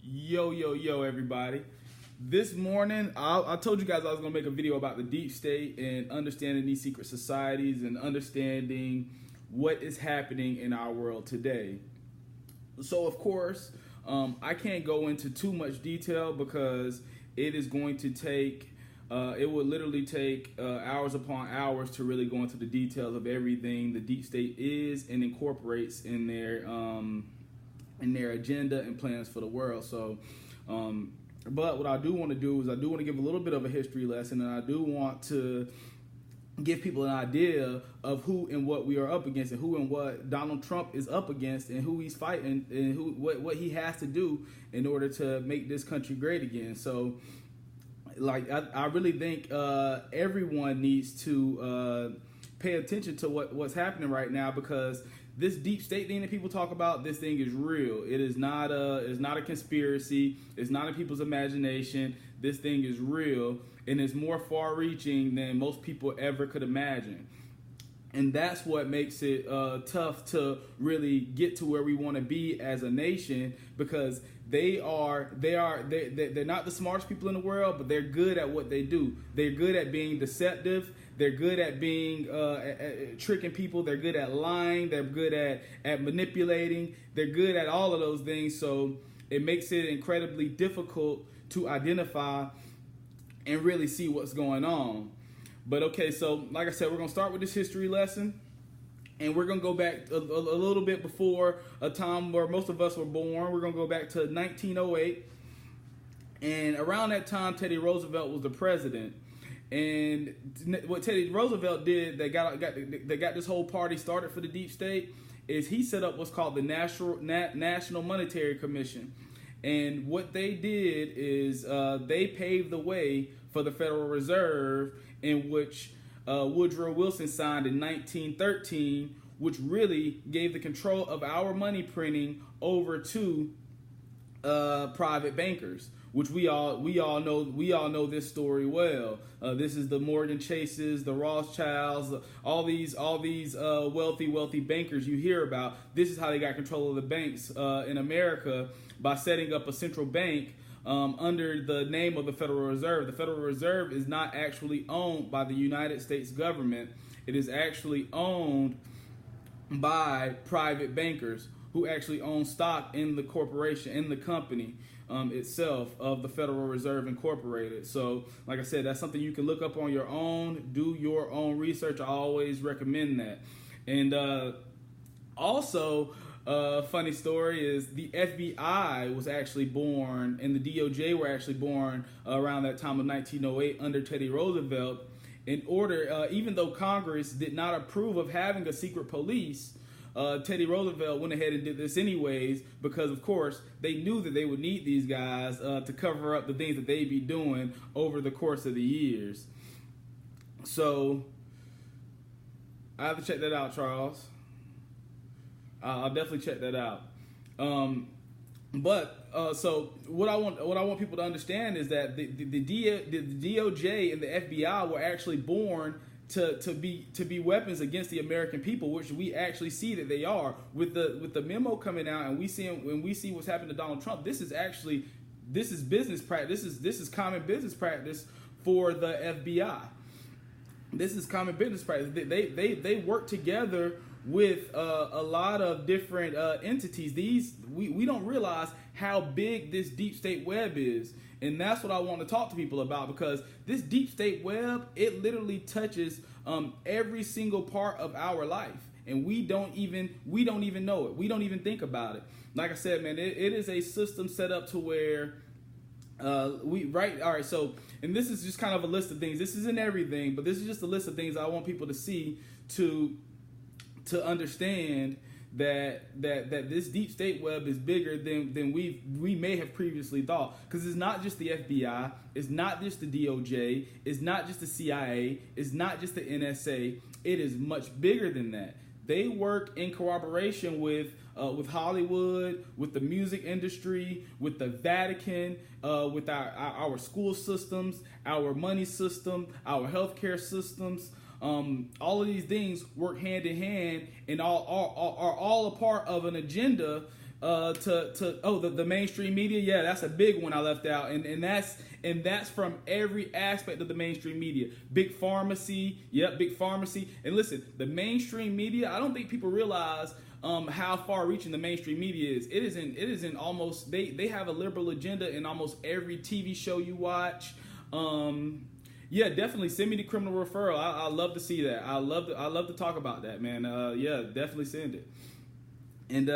Yo, everybody. This morning, I told you guys I was going to make a video about the deep state and understanding these secret societies and understanding what is happening in our world today. So, of course, I can't go into too much detail because it is going to take, it would literally take hours upon hours to really go into the details of everything the deep state is and incorporates in their agenda and plans for the world. So, but what I do want to do is I do want to give a little bit of a history lesson, and I do want to give people an idea of who and what we are up against, and who and what Donald Trump is up against, and who he's fighting, and what he has to do in order to make this country great again. So, like, I really think everyone needs to pay attention to what's happening right now, because this deep state thing that people talk about, this thing is real. It's not a conspiracy. It's not in people's imagination. This thing is real, and it's more far-reaching than most people ever could imagine. And that's what makes it tough to really get to where we want to be as a nation, because they're not the smartest people in the world, but they're good at what they do. They're good at being deceptive. They're good at being at tricking people. They're good at lying. They're good at manipulating. They're good at all of those things. So it makes it incredibly difficult to identify and really see what's going on. But okay, so like I said, we're going to start with this history lesson. And we're going to go back a little bit before a time where most of us were born. We're going to go back to 1908. And around that time, Teddy Roosevelt was the president. And what Teddy Roosevelt did that got this whole party started for the deep state is he set up what's called the National Monetary Commission. And what they did is they paved the way for the Federal Reserve, in which Woodrow Wilson signed in 1913, which really gave the control of our money printing over to private bankers, which we all know this story well. This is the Morgan Chases, the Rothschilds, all these wealthy bankers you hear about. This is how they got control of the banks in America, by setting up a central bank under the name of the Federal Reserve. The Federal Reserve is not actually owned by the United States government. It is actually owned by private bankers who actually own stock in the corporation, in the company itself of the Federal Reserve Incorporated. So, like I said, that's something you can look up on your own, do your own research. I always recommend that. And also, funny story is the FBI was actually born, and the DOJ were actually born around that time of 1908 under Teddy Roosevelt. In order, even though Congress did not approve of having a secret police, Teddy Roosevelt went ahead and did this anyways, because of course they knew that they would need these guys to cover up the things that they'd be doing over the course of the years. So I have to check that out, Charles. I'll definitely check that out. So what I want people to understand is that the DOJ and the FBI were actually born to be weapons against the American people, which we actually see that they are. With the memo coming out, and we see what's happened to Donald Trump, this is business practice. This is common business practice for the FBI. This is common business practice. They work together with a lot of different entities. We don't realize how big this deep state web is, and that's what I want to talk to people about, because this deep state web, it literally touches every single part of our life, and we don't even know it. We don't even think about it. Like I said, man, it is a system set up to where all right, so, and this is just kind of a list of things. This isn't everything, but this is just a list of things I want people to see to understand that this deep state web is bigger than we may have previously thought. Because it's not just the FBI, it's not just the DOJ, it's not just the CIA, it's not just the NSA. It is much bigger than that. They work in corroboration with Hollywood, with the music industry, with the Vatican, with our school systems, our money system, our healthcare systems. All of these things work hand in hand and are all a part of an agenda the mainstream media. Yeah, that's a big one I left out, and that's from every aspect of the mainstream media. Big pharmacy, big pharmacy. And listen, the mainstream media, I don't think people realize how far-reaching the mainstream media is. It isn't almost, they have a liberal agenda in almost every TV show you watch. Yeah, definitely send me the criminal referral. I love to see that. I love to talk about that, man. Yeah, definitely send it. And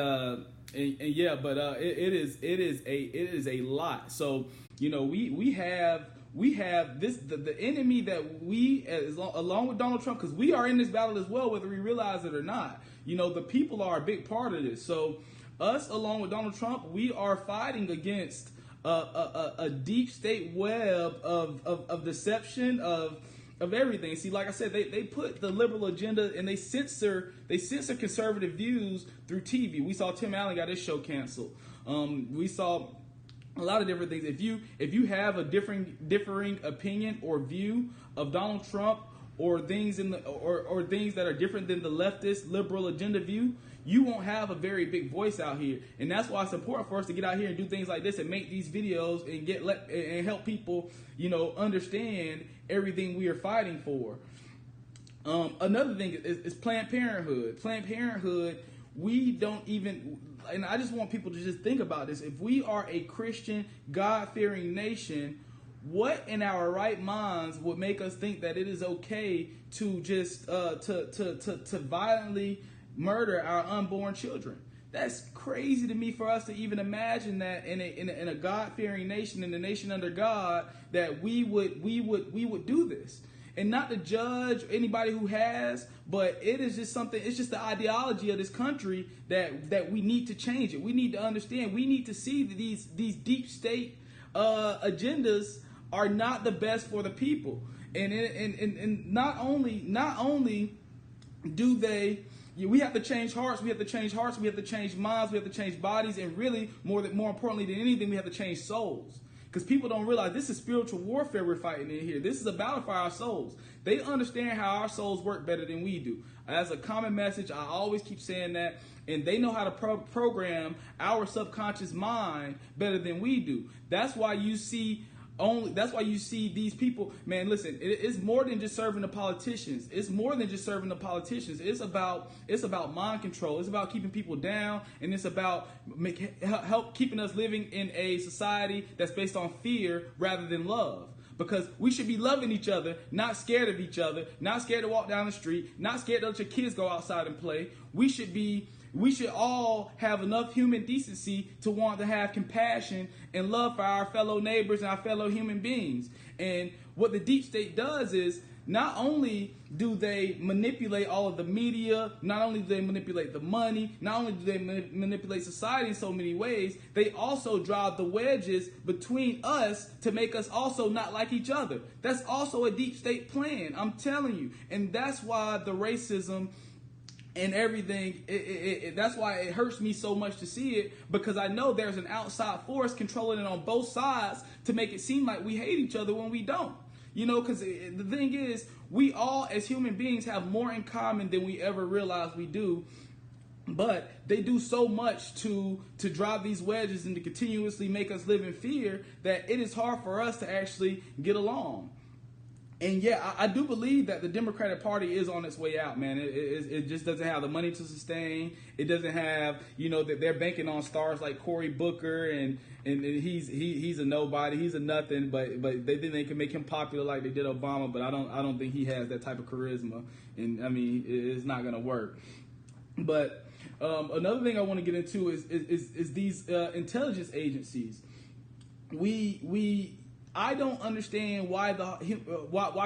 yeah, but it is a lot. So we have this the enemy that we along with Donald Trump, because we are in this battle as well, whether we realize it or not. The people are a big part of this. So us along with Donald Trump, we are fighting against a deep state web of deception of everything. See, like I said, they put the liberal agenda and they censor conservative views through TV. We saw Tim Allen got his show canceled. We saw a lot of different things. If you have a differing opinion or view of Donald Trump or things or things that are different than the leftist liberal agenda view, you won't have a very big voice out here. And that's why it's important for us to get out here and do things like this and make these videos and help people, understand everything we are fighting for. Another thing is Planned Parenthood. Planned Parenthood, we don't even, and I just want people to just think about this. If we are a Christian, God-fearing nation, what in our right minds would make us think that it is okay to just to violently murder our unborn children? That's crazy to me for us to even imagine that in a God-fearing nation, in a nation under God, that we would do this. And not to judge anybody who has, but it is just something. It's just the ideology of this country that we need to change it. We need to understand. We need to see that these deep state agendas are not the best for the people. And not only do they. We have to change hearts. We have to change hearts. We have to change minds. We have to change bodies. And really, more importantly than anything, we have to change souls. Because people don't realize this is spiritual warfare we're fighting in here. This is a battle for our souls. They understand how our souls work better than we do. As a common message, I always keep saying that. And they know how to program our subconscious mind better than we do. That's why you see these people, man, listen, it's more than just serving the politicians. It's more than just serving the politicians. It's about mind control. It's about keeping people down, and it's about help keeping us living in a society that's based on fear rather than love. Because we should be loving each other, not scared of each other, not scared to walk down the street, not scared to let your kids go outside and play. We should all have enough human decency to want to have compassion and love for our fellow neighbors and our fellow human beings. And what the deep state does is not only do they manipulate all of the media, not only do they manipulate the money, not only do they manipulate society in so many ways, they also drive the wedges between us to make us also not like each other. That's also a deep state plan, I'm telling you. And that's why the racism and everything, that's why it hurts me so much to see it, because I know there's an outside force controlling it on both sides to make it seem like we hate each other when we don't. Because the thing is, we all as human beings have more in common than we ever realize we do. But they do so much to drive these wedges and to continuously make us live in fear that it is hard for us to actually get along. And yeah, I do believe that the Democratic Party is on its way out, man. It just doesn't have the money to sustain. It doesn't have, that they're banking on stars like Cory Booker and he's a nobody, he's a nothing. But they think they can make him popular like they did Obama. But I don't think he has that type of charisma. And I mean, it's not gonna work. But another thing I want to get into is these intelligence agencies. I don't understand why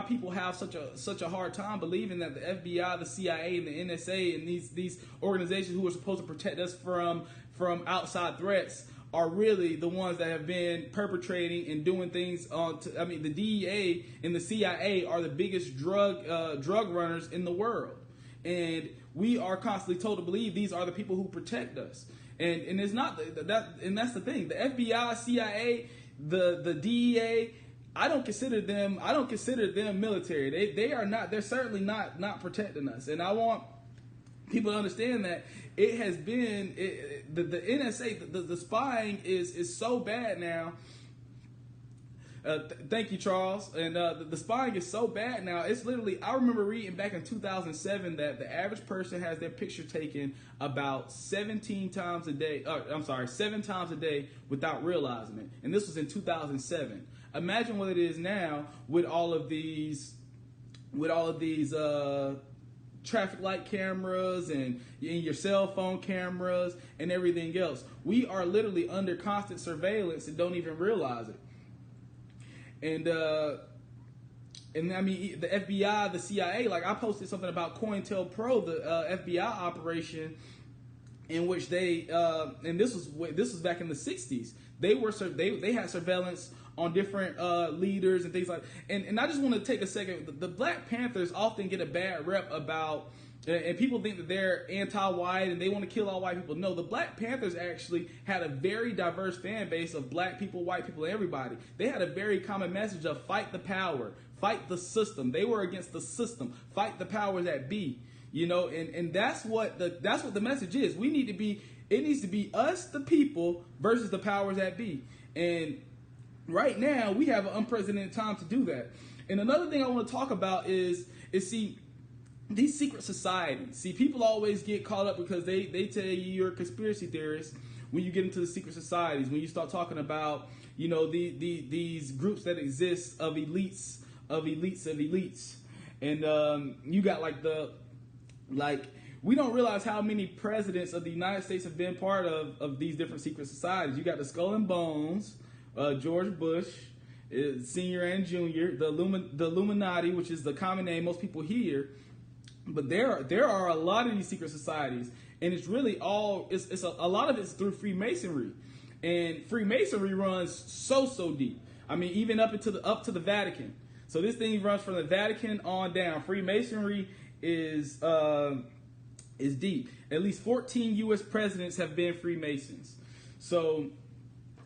people have such a hard time believing that the FBI, the CIA, and the NSA, and these organizations who are supposed to protect us from outside threats are really the ones that have been perpetrating and doing things the DEA and the CIA are the biggest drug runners in the world, and we are constantly told to believe these are the people who protect us, and it's not that, and that's the thing. The FBI, CIA, the DEA, I don't consider them military. They are not. They're certainly not protecting us. And I want People understand that it has been the NSA, the spying is so bad now. Thank you, Charles. And the spying is so bad now. It's literally, I remember reading back in 2007 that the average person has their picture taken about 17 times a day. 7 times a day without realizing it. And this was in 2007. Imagine what it is now with all of these traffic light cameras and your cell phone cameras and everything else. We are literally under constant surveillance and don't even realize it. And I mean, the FBI, the CIA, like I posted something about COINTELPRO, the FBI operation, in which they and this was back in the 60s. They had surveillance on different leaders and things like. And I just want to take a second. The Black Panthers often get a bad rep about. And people think that they're anti-white and they want to kill all white people. No, the Black Panthers actually had a very diverse fan base of black people, white people, everybody. They had a very common message of fight the power, fight the system. They were against the system, fight the powers that be. You know, and that's what the message is. It needs to be us, the people, versus the powers that be. And right now we have an unprecedented time to do that. And another thing I want to talk about is see, these secret societies. See, people always get caught up because they tell you you're a conspiracy theorist when you get into the secret societies, when you start talking about, you know, these groups that exist of elites. And you got we don't realize how many presidents of the United States have been part of these different secret societies. You got the Skull and Bones, George Bush, Senior and Junior, the Illuminati, which is the common name most people hear. But there are a lot of these secret societies, and it's really a lot of it's through Freemasonry, and Freemasonry runs so deep. I mean, even up to the Vatican. So this thing runs from the Vatican on down. Freemasonry is deep. At least 14 U.S. presidents have been Freemasons. So,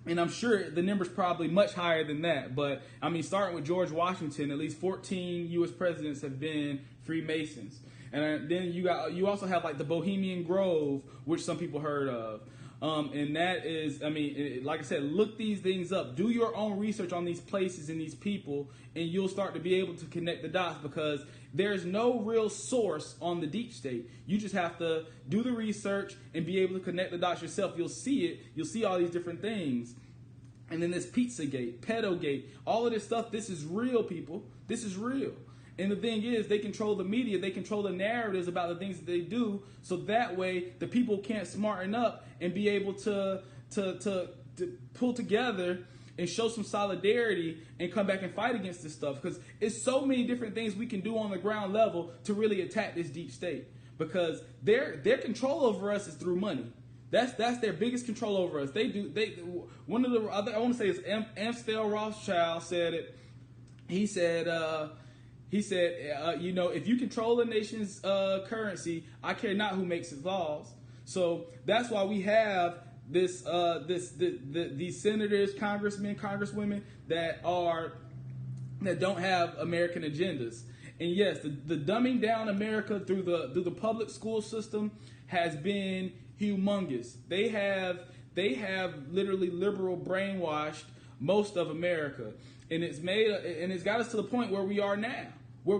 and I'm sure the number's probably much higher than that. But I mean, starting with George Washington, at least 14 U.S. presidents have been Freemasons. And then you also have like the Bohemian Grove, which some people heard of. And that is, I mean, like I said, look these things up. Do your own research on these places and these people, and you'll start to be able to connect the dots, because there's no real source on the deep state. You just have to do the research and be able to connect the dots yourself. You'll see it. You'll see all these different things. And then this Pizzagate, Pedogate, all of this stuff, this is real, people. This is real. And the thing is, they control the media, they control the narratives about the things that they do, so that way the people can't smarten up and be able to pull together and show some solidarity and come back and fight against this stuff. Because it's so many different things we can do on the ground level to really attack this deep state. Because their control over us is through money. That's their biggest control over us. I want to say it's Amstel Rothschild said it. He said, you know, if you control a nation's currency, I care not who makes its laws. So that's why we have these senators, congressmen, congresswomen that don't have American agendas. And yes, the dumbing down America through the public school system has been humongous. They have literally liberal brainwashed most of America, and it's got us to the point where we are now. Where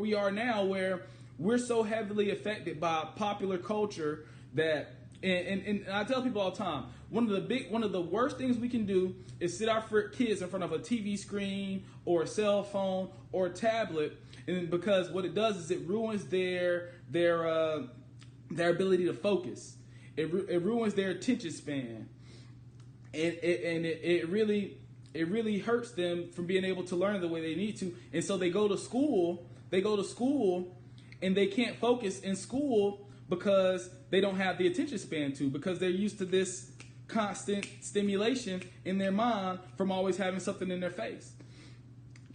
we're so heavily affected by popular culture that, and I tell people all the time, one of the worst things we can do is sit our kids in front of a TV screen or a cell phone or a tablet, and because what it does is it ruins their ability to focus. It ruins their attention span, and it really hurts them from being able to learn the way they need to, and so they go to school. And they can't focus in school because they don't have the attention span because they're used to this constant stimulation in their mind from always having something in their face.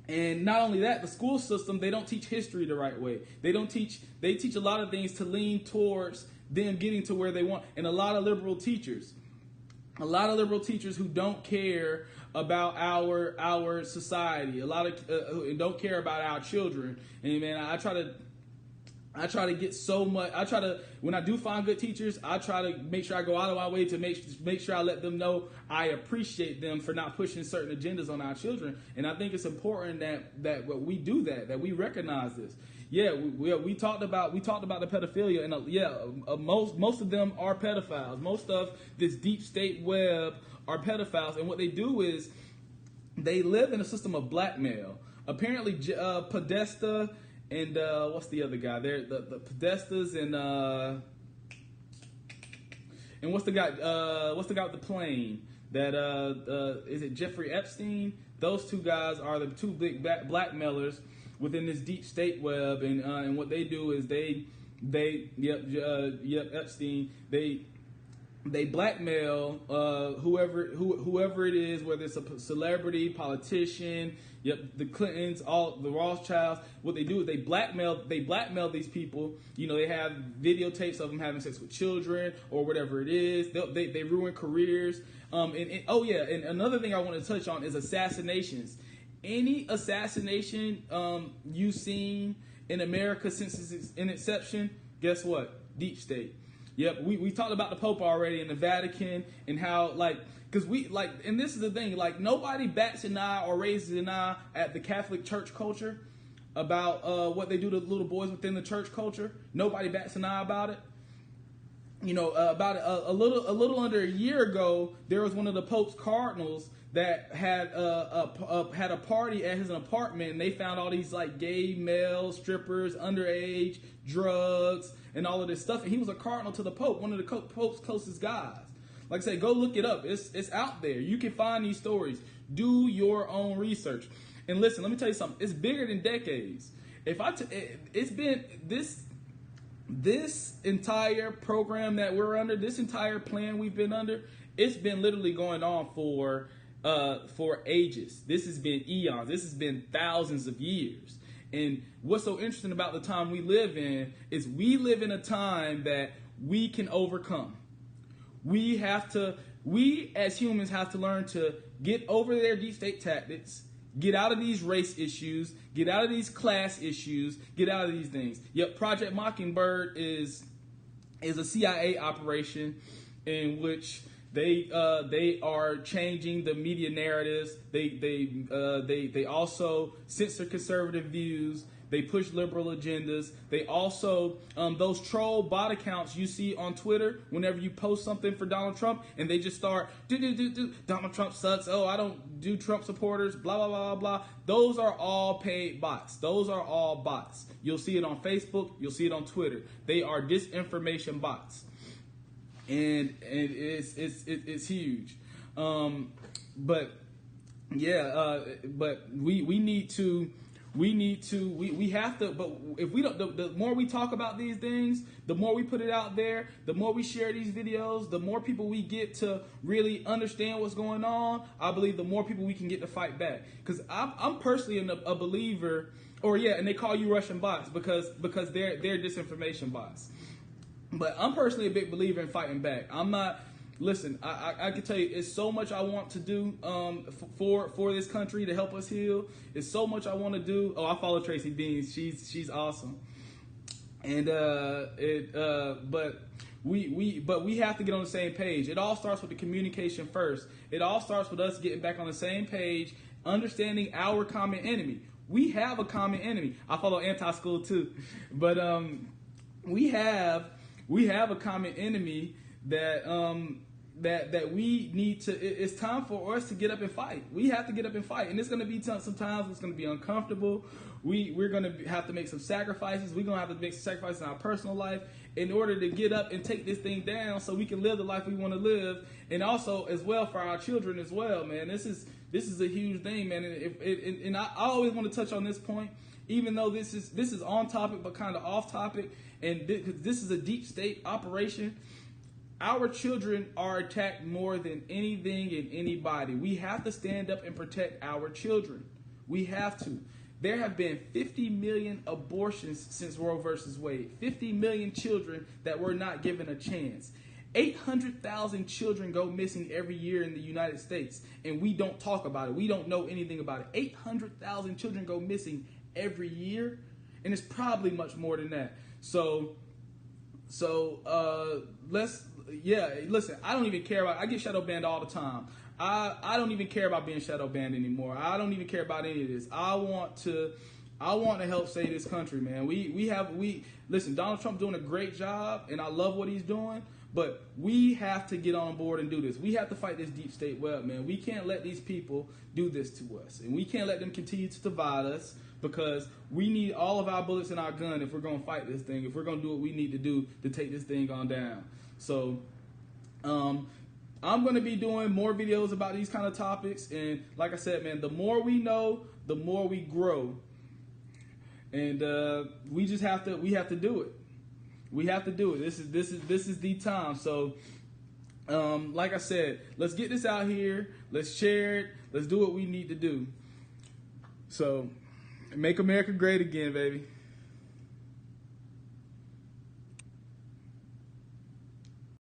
And not only that, the school system, they don't teach history the right way. They teach a lot of things to lean towards them getting to where they want. And a lot of liberal teachers who don't care about our society, don't care about our children. And man, I I try to get so much. When I do find good teachers, I try to make sure I go out of my way to make sure I let them know I appreciate them for not pushing certain agendas on our children. And I think it's important that we do that we recognize this. Yeah, we talked about the pedophilia, and most of them are pedophiles. Most of this deep state web are pedophiles, and what they do is they live in a system of blackmail. Apparently, Podesta and what's the other guy? They're the Podestas and what's the guy? What's the guy with the plane? That is it Jeffrey Epstein? Those two guys are the two big blackmailers within this deep state web, and what they do is they Epstein, they blackmail whoever it is, whether it's a celebrity, politician, the Clintons, all the Rothschilds. What they do is they blackmail these people. They have videotapes of them having sex with children or whatever it is. They ruin careers. And another thing I want to touch on is assassinations. Any assassination you've seen in America since its inception, guess what? Deep state. Yep, we talked about the Pope already and the Vatican and how, because and this is the thing, nobody bats an eye or raises an eye at the Catholic Church culture about what they do to little boys within the church culture. Nobody bats an eye about it. About a little under a year ago, there was one of the Pope's cardinals that had a party at his apartment, and they found all these gay male strippers, underage, drugs, and all of this stuff. And he was a cardinal to the Pope, one of the Pope's closest guys. Like I say, go look it up. It's out there. You can find these stories. Do your own research. And listen, let me tell you something. It's bigger than decades. It's been this entire program that we're under, this entire plan we've been under, it's been literally going on for ages. This has been eons. This has been thousands of years. And what's so interesting about the time we live in is we live in a time that we can overcome. We as humans have to learn to get over their deep state tactics, get out of these race issues, get out of these class issues, get out of these things. Yep, Project Mockingbird is a CIA operation in which they are changing the media narratives. They also censor conservative views. They push liberal agendas. They also, those troll bot accounts you see on Twitter whenever you post something for Donald Trump, and they just start, Donald Trump sucks. Oh, I don't do Trump supporters, blah, blah, blah, blah. Those are all paid bots. Those are all bots. You'll see it on Facebook. You'll see it on Twitter. They are disinformation bots. And it's huge. But we have to, but if we don't, the more we talk about these things, the more we put it out there, the more we share these videos, the more people we get to really understand what's going on, I believe the more people we can get to fight back. Because I'm personally a believer, and they call you Russian bots because they're disinformation bots. But I'm personally a big believer in fighting back. I'm not. Listen, I can tell you, it's so much I want to do for this country to help us heal. It's so much I want to do. Oh, I follow Tracy Beans. She's awesome. And but we have to get on the same page. It all starts with the communication first. It all starts with us getting back on the same page, understanding our common enemy. We have a common enemy. I follow Anti-School too, but we have a common enemy that that we need to. It's time for us to get up and fight. We have to get up and fight, and it's going to be sometimes it's going to be uncomfortable. We're going to have to make some sacrifices. We're going to have to make some sacrifices in our personal life in order to get up and take this thing down, so we can live the life we want to live, and also as well for our children as well. Man, this is a huge thing, man. And I always want to touch on this point, even though this is on topic but kind of off topic, and this is a deep state operation. Our children are attacked more than anything and anybody. We have to stand up and protect our children. We have to. There have been 50 million abortions since Roe versus Wade. 50 million children that were not given a chance. 800,000 children go missing every year in the United States, and we don't talk about it. We don't know anything about it. 800,000 children go missing every year, and it's probably much more than that. Listen, I don't even care about, I get shadow banned all the time. I don't even care about being shadow banned anymore. I don't even care about any of this. I want to help save this country, man. Listen, Donald Trump doing a great job, and I love what he's doing, but we have to get on board and do this. We have to fight this deep state web, man. We can't let these people do this to us, and we can't let them continue to divide us, because we need all of our bullets in our gun if we're going to fight this thing, if we're going to do what we need to do to take this thing on down. So, I'm going to be doing more videos about these kind of topics, and like I said, man, the more we know, the more we grow, and we have to do it. We have to do it. This is the time. So, like I said, let's get this out here. Let's share it. Let's do what we need to do. So, make America great again, baby.